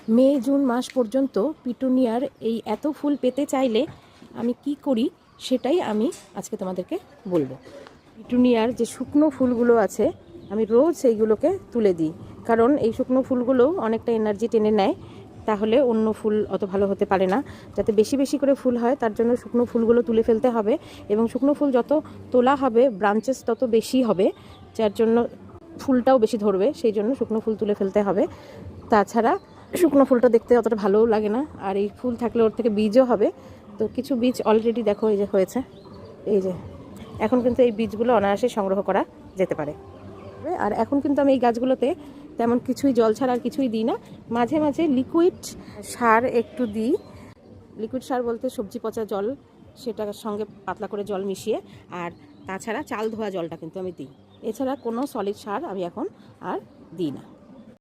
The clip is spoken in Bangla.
মে জুন মাস পর্যন্ত পিটুনিয়ার এই এত ফুল পেতে চাইলে আমি কি করি সেটাই আমি আজকে তোমাদেরকে বলবো। পিটুনিয়ার যে শুকনো ফুলগুলো আছে আমি রোজ সেইগুলোকে তুলে দিই, কারণ এই শুকনো ফুলগুলোও অনেকটা এনার্জি টেনে নেয়, তাহলে অন্য ফুল অত ভালো হতে পারে না। যাতে বেশি বেশি করে ফুল হয় তার জন্য শুকনো ফুলগুলো তুলে ফেলতে হবে, এবং শুকনো ফুল যত তোলা হবে ব্রাঞ্চেস তত বেশি হবে, যার জন্য ফুলটাও বেশি ধরবে, সেই জন্য শুকনো ফুল তুলে ফেলতে হবে। তাছাড়া শুকনো ফুলটা দেখতে অতটা ভালোও লাগে না, আর এই ফুল থাকলে ওর থেকে বীজও হবে। তো কিছু বীজ অলরেডি দেখো এই যে হয়েছে, এই যে এখন কিন্তু এই বীজগুলো অনায়াসে সংগ্রহ করা যেতে পারে। আর এখন কিন্তু আমি এই গাছগুলোতে তেমন কিছুই জল ছাড়া আর কিছুই দিই না, মাঝে মাঝে লিকুইড সার একটু দিই। লিকুইড সার বলতে সবজি পচা জল, সেটার সঙ্গে পাতলা করে জল মিশিয়ে, আর তাছাড়া চাল ধোয়া জলটা কিন্তু আমি দিই। এছাড়া কোনো সলিড সার আমি এখন আর দিই না।